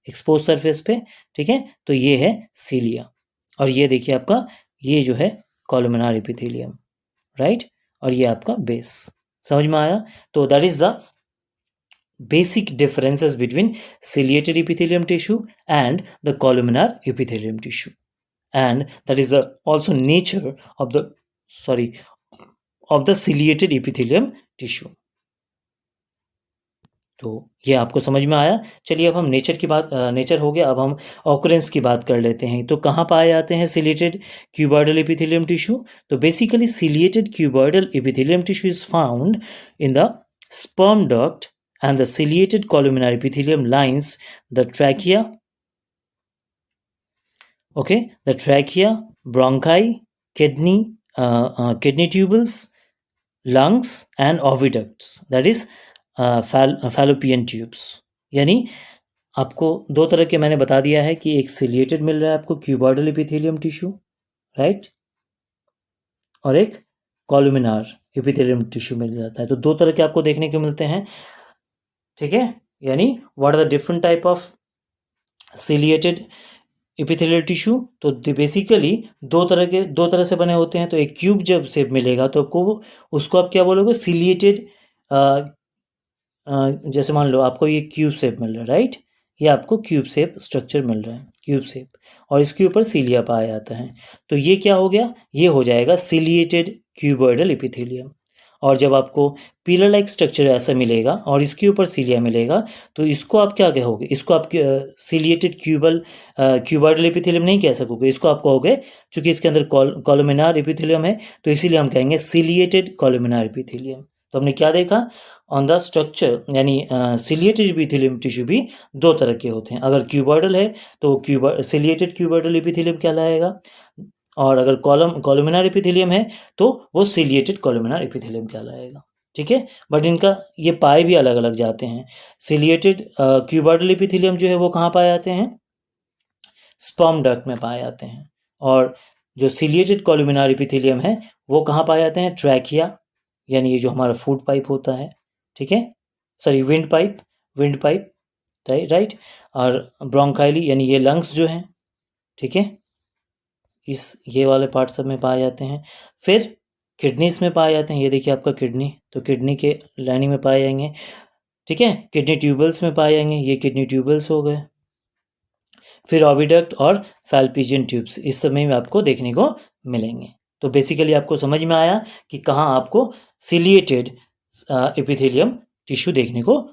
एक्सपोज सरफेस पे, ठीक है, तो ये है सीलिया। और ये देखिए आपका ये जो है कोलुमिनार एपिथेलियम, राइट, और ये आपका बेस, समझ में आया। तो that is the basic differences between ciliated epithelium tissue and the columnar epithelium tissue, and that is the also nature of the ciliated epithelium tissue. तो ये आपको समझ में आया। चलिए अब हम नेचर की बात, नेचर हो गया, अब हम ऑकरेंस की बात कर लेते हैं। तो कहाँ पाए जाते हैं सिलिएटेड क्यूबॉइडल एपिथेलियम टिश्यू, तो basically ciliated cuboidal epithelium tissue is found in the sperm duct and the ciliated columnar epithelium lines the trachea, okay, the trachea, bronchi, kidney tubules, lungs and oviducts, that is fallopian tubes। यानी आपको दो तरह के मैंने बता दिया है कि एक सिलिएटेड मिल रहा है आपको क्यूबॉइडल एपिथेलियम टिश्यू, राइट, और एक कॉलुमिनार एपिथेलियम टिश्यू मिल जाता है। तो दो तरह के आपको देखने को मिलते हैं, ठीक है। यानी what are the different type of ciliated epithelial tissue? तो बेसिकली दो तरह से बने होते हैं। तो एक क्यूब जब शेप मिलेगा तो आपको उसको आप क्या बोलोगे? सिलिएटेड। जैसे मान लो आपको ये क्यूब शेप मिल रहा है, राइट, ये आपको क्यूब शेप स्ट्रक्चर मिल रहा है, क्यूब शेप, और इसके ऊपर सीलिया पाया जाता है। तो ये क्या हो गया? ये हो जाएगा सिलिएटेड क्यूबॉइडल एपिथेलियम। और जब आपको पिलर लाइक स्ट्रक्चर ऐसा मिलेगा और इसके ऊपर सीलिया मिलेगा तो इसको आप क्या कहोगे? इसको आप सिलिएटेड क्यूबॉइडल एपिथेलियम नहीं कह सकोगे, इसको आप कहोगे, चूंकि इसके अंदर कॉलुमिनार एपिथेलियम है तो इसीलिए हम कहेंगे सिलिएटेड कॉलुमिनार एपिथेलियम। तो हमने क्या देखा ऑन द स्ट्रक्चर, यानी सिलिएटेड एपिथेलियम टिश्यू भी दो तरह के होते हैं। अगर क्यूबॉइडल है तो सिलिएटेड क्यूबॉइडल एपिथेलियम कहलाएगा, और अगर कॉलुमिनार एपिथेलियम है तो वो सिलिएटेड कॉलुमिनार एपिथेलियम कहलाएगा, ठीक है। बट इनका ये पाए भी अलग अलग जाते हैं। सिलिएटेड क्यूबॉइडल एपिथेलियम जो है वो कहाँ पाए जाते हैं? स्पर्म डक्ट में पाए जाते हैं। और जो सिलिएटेड कॉलुमिनार एपिथेलियम है वो कहाँ पाए जाते हैं? ट्रैकिया, यानी ये जो हमारा फूड पाइप होता है, ठीक है, सॉरी विंड पाइप, राइट, और ब्रोंकाइली यानी ये लंग्स जो हैं, ठीक है, ये वाले पार्ट सब में पाए जाते हैं। फिर किडनीज में पाए जाते हैं, ये देखिए आपका किडनी, तो किडनी के लाइनिंग में पाए जाएंगे, ठीक है। किडनी ट्यूबल्स में पाए जाएंगे, ये किडनी ट्यूबल्स हो गए। फिर ऑविडक्ट और फैल्पिजियन ट्यूब्स इस समय में आपको देखने को मिलेंगे। तो बेसिकली आपको समझ में आया कि कहाँ आपको सिलिएटेड एपिथेलियम टिश्यू देखने को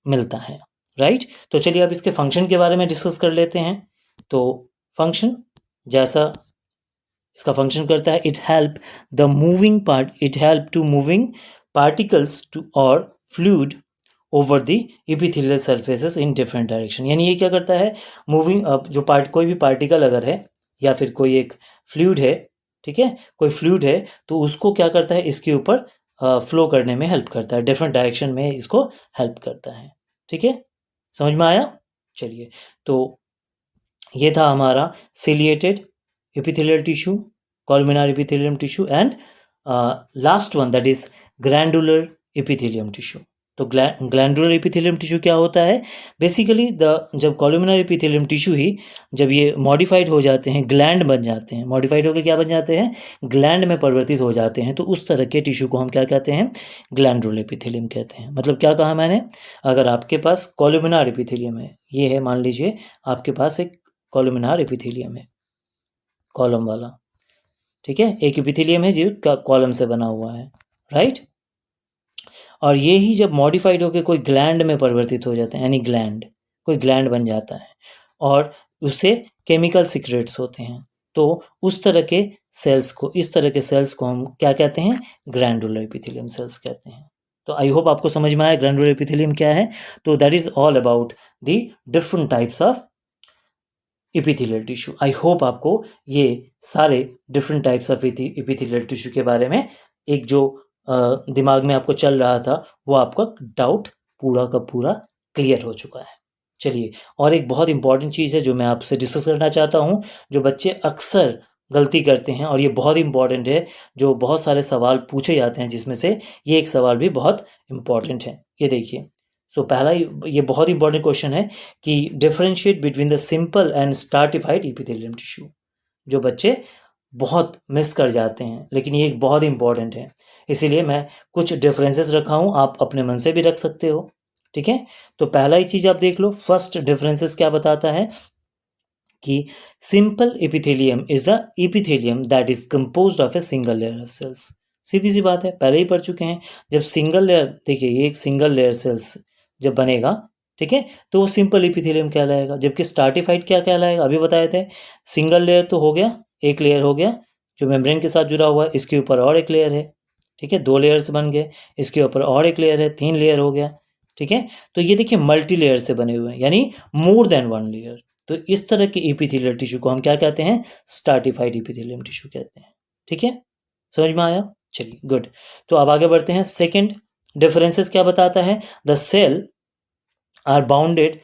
मिलता है, राइट। तो चलिए अब इसके फंक्शन के बारे में डिस्कस कर लेते हैं। तो फंक्शन, जैसा इसका फंक्शन करता है, it help to moving particles to और fluid over the epithelial surfaces in different direction. यानी ये क्या करता है? मूविंग, जो कोई भी पार्टिकल अगर है या फिर कोई एक फ्लूइड है, ठीक है, कोई फ्लूइड है, तो उसको क्या करता है? इसके ऊपर फ्लो करने में हेल्प करता है, डिफरेंट डायरेक्शन में इसको हेल्प करता है, ठीक है। समझ में आया? चलिए, तो ये था हमारा ciliated epithelial tissue, columnar epithelium tissue, and last one that is glandular epithelium tissue. तो ग्लैंडुलर एपिथेलियम टिश्यू क्या होता है? बेसिकली जब कॉलुमिनर एपिथेलियम टिश्यू ही जब ये मॉडिफाइड हो जाते हैं, ग्लैंड बन जाते हैं, मॉडिफाइड होकर क्या बन जाते हैं? ग्लैंड में परिवर्तित हो जाते हैं, तो उस तरह के टिश्यू को हम क्या कहते हैं? ग्लैंडुलर एपिथेलियम कहते हैं। मतलब क्या कहा मैंने? अगर आपके पास कॉलुमिनर एपिथेलियम है, ये है, मान लीजिए आपके पास एक कॉलुमिनर एपिथेलियम है, कॉलम वाला, ठीक है, एक एपिथेलियम है जो कॉलम से बना हुआ है, राइट। और ये ही जब मॉडिफाइड होकर कोई ग्लैंड में परिवर्तित हो जाते हैं, यानी कोई ग्लैंड बन जाता है और उससे केमिकल सीक्रेट्स होते हैं, तो उस तरह के सेल्स को हम क्या कहते हैं? ग्लैंडुलर एपिथेलियम सेल्स कहते हैं। तो आई होप आपको समझ में आया ग्लैंडुलर एपिथेलियम क्या है। तो that is all about the different types of epithelial tissue. I hope आपको ये सारे different types of epithelial tissue के बारे में एक जो दिमाग में आपको चल रहा था वो आपका डाउट पूरा का पूरा क्लियर हो चुका है। चलिए, और एक बहुत इंपॉर्टेंट चीज़ है जो मैं आपसे डिस्कस करना चाहता हूँ, जो बच्चे अक्सर गलती करते हैं, और ये बहुत इंपॉर्टेंट है, जो बहुत सारे सवाल पूछे जाते हैं जिसमें से ये एक सवाल भी बहुत इंपॉर्टेंट है। ये देखिए, सो पहला ये बहुत इंपॉर्टेंट क्वेश्चन है कि differentiate between the simple and stratified epithelium tissue. जो बच्चे बहुत मिस कर जाते हैं, लेकिन ये एक बहुत इंपॉर्टेंट है, इसीलिए मैं कुछ डिफरेंसेस रखा हूँ, आप अपने मन से भी रख सकते हो, ठीक है। तो पहला ही चीज़ आप देख लो, फर्स्ट डिफरेंसेस क्या बताता है कि simple epithelium is a epithelium that is composed of a single layer of cells. सीधी सी बात है, पहले ही पढ़ चुके हैं। जब सिंगल लेयर, देखिए ये एक सिंगल लेयर सेल्स जब बनेगा, ठीक है, तो वो सिंपल एपिथेलियम कहलाएगा। जबकि स्ट्रैटिफाइड क्या कहलाएगा? अभी बताए थे, सिंगल लेयर तो हो गया, एक लेयर हो गया जो मेम्ब्रेन के साथ जुड़ा हुआ है, इसके ऊपर और एक लेयर है, ठीक है, 2 लेयर्स बन गए, इसके ऊपर और एक लेयर है, 3 लेयर हो गया, ठीक है। तो ये देखिए मल्टी लेयर से बने हुए हैं, यानी मोर देन 1 लेयर। तो इस तरह के एपिथेलियल टिश्यू को हम क्या कहते हैं? स्ट्रैटिफाइड एपिथेलियम टिश्यू कहते हैं, ठीक है। समझ में आया? चलिए, गुड। तो अब आगे बढ़ते हैं। सेकंड डिफरेंसेस क्या बताता है? The cell are bounded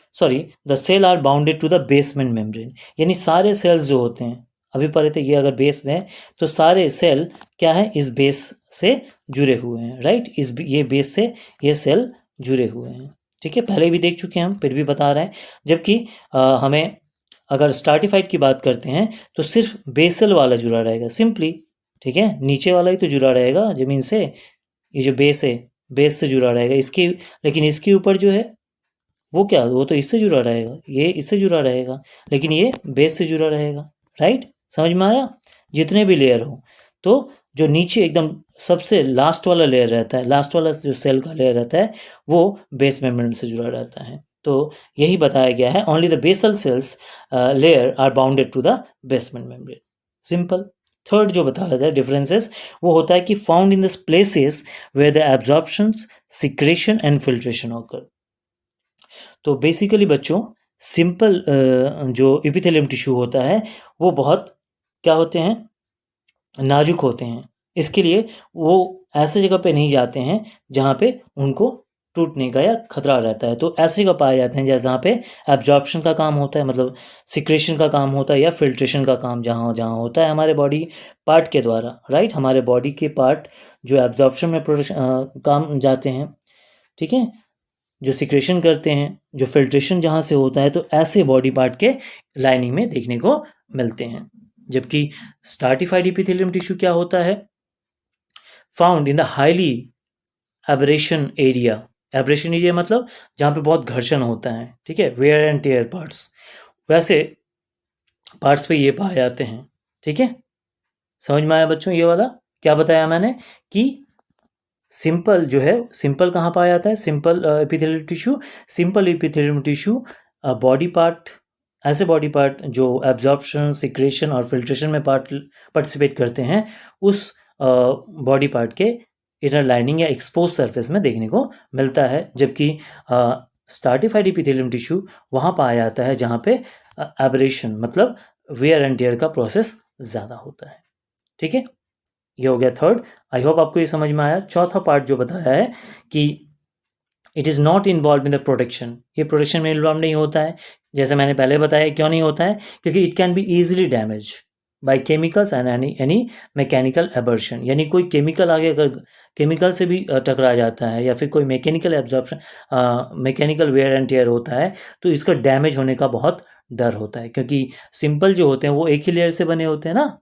the cell are bounded to the basement membrane, यानी सारे सेल्स जो होते हैं, अभी पढ़े थे ये अगर बेस में है तो सारे सेल क्या है, इस बेस से जुड़े हुए हैं, राइट, ये बेस से ये सेल जुड़े हुए हैं, ठीक है, पहले भी देख चुके हैं हम, फिर भी बता रहे हैं। जबकि हमें अगर स्टार्टिफाइड की बात करते हैं तो सिर्फ बेसल वाला जुड़ा रहेगा सिंपली, ठीक है, नीचे वाला ही तो जुड़ा रहेगा ज़मीन से, ये जो बेस है बेस से जुड़ा रहेगा इसके, लेकिन इसके ऊपर जो है वो क्या, वो तो इससे जुड़ा रहेगा, ये इससे जुड़ा रहेगा, लेकिन ये बेस से जुड़ा रहेगा, राइट, समझ में आया। जितने भी लेयर हो, तो जो नीचे एकदम सबसे लास्ट वाला लेयर रहता है, लास्ट वाला जो सेल का लेयर रहता है वो बेस मेम्ब्रेन से जुड़ा रहता है। तो यही बताया गया है, only the basal cells layer are bounded to the basement membrane, simple. Third जो बताया जाता है डिफरेंसेस, वो होता है कि found in the places where the absorptions, secretion and filtration occur. तो बेसिकली बच्चों सिंपल जो एपिथेलियम टिश्यू होता है वो बहुत क्या होते हैं, नाजुक होते हैं, इसके लिए वो ऐसे जगह पे नहीं जाते हैं जहाँ पे उनको टूटने का या खतरा रहता है, तो ऐसी जगह पाए जाते हैं जहाँ पे एब्जॉर्प्शन का काम होता है, मतलब सिक्रेशन का काम होता है, या फिल्ट्रेशन का काम जहाँ जहाँ होता है हमारे बॉडी पार्ट के द्वारा, राइट, हमारे बॉडी के पार्ट जो एब्जॉर्प्शन में काम जाते हैं, ठीक है, जो सिक्रेशन करते हैं, जो फिल्ट्रेशन जहाँ से होता है, तो ऐसे बॉडी पार्ट के लाइनिंग में देखने को मिलते हैं। जबकि स्टार्टिफाइड एपिथेलियम टिश्यू क्या होता है, found in the highly abrasion area, abrasion area मतलब जहाँ पे बहुत घर्षण होता है, ठीक है, वेयर एंड टेयर पार्ट्स, वैसे पार्ट्स पे ये पाए जाते हैं, ठीक है, समझ में आया बच्चों। ये वाला क्या बताया मैंने कि सिंपल जो है, सिंपल कहाँ पाया जाता है, simple epithelial tissue, simple epithelial tissue body part, ऐसे बॉडी पार्ट जो एब्जॉर्प्शन, सिक्रेशन और फिल्ट्रेशन में पार्टिसिपेट करते हैं, उस बॉडी पार्ट के इनर लाइनिंग या एक्सपोज सरफेस में देखने को मिलता है। जबकि स्टार्टिफाइड एपिथेलियम टिश्यू वहाँ पाया जाता है जहाँ पे एब्रेशन मतलब वेयर एंड टेयर का प्रोसेस ज़्यादा होता है, ठीक है, ये हो गया थर्ड। आई होप आपको ये समझ में आया। चौथा पार्ट जो बताया है कि it is not involve in the protection, ये प्रोटेक्शन में इन्वॉल्व नहीं होता है, जैसे मैंने पहले बताया क्यों नहीं होता है, क्योंकि it can be easily damage by chemicals and any mechanical abortion, यानी कोई केमिकल आगे अगर केमिकल से भी टकरा जाता है या फिर कोई mechanical absorption, mechanical wear and tear होता है, तो इसका डैमेज होने का बहुत डर होता है, क्योंकि सिंपल जो होते हैं वो एक ही लेयर से बने होते हैं ना,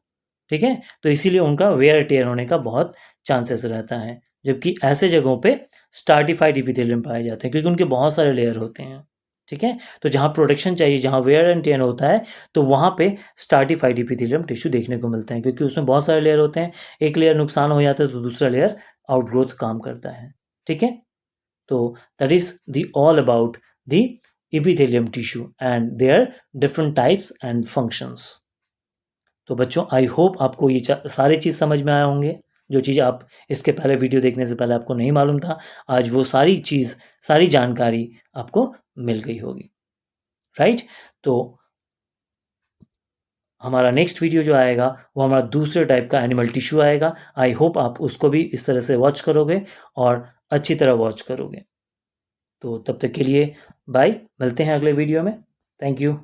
ठीक है, तो इसीलिए उनका वेयर टेयर होने का बहुत चांसेस रहता है। जबकि ऐसे जगहों पे स्टार्टिफाइड एपिथेलियम पाए जाते हैं क्योंकि उनके बहुत सारे लेयर होते हैं, ठीक है, तो जहाँ प्रोटेक्शन चाहिए, जहाँ वेयर एंड टेयर होता है, तो वहाँ पे स्टार्टिफाइड एपिथेलियम टिश्यू देखने को मिलते हैं, क्योंकि उसमें बहुत सारे लेयर होते हैं, एक लेयर नुकसान हो जाता है तो दूसरा लेयर आउटग्रोथ काम करता है, ठीक है। तो that is the all about the epithelium tissue and their different types and functions. तो बच्चों आई होप आपको ये सारी चीज़ समझ में आया होंगे, जो चीज़ आप इसके पहले वीडियो देखने से पहले आपको नहीं मालूम था, आज वो सारी चीज़, सारी जानकारी आपको मिल गई होगी, राइट। तो हमारा नेक्स्ट वीडियो जो आएगा वो हमारा दूसरे टाइप का एनिमल टिश्यू आएगा। आई होप आप उसको भी इस तरह से वॉच करोगे और अच्छी तरह वॉच करोगे। तो तब तक के लिए बाय, मिलते हैं अगले वीडियो में। Thank you.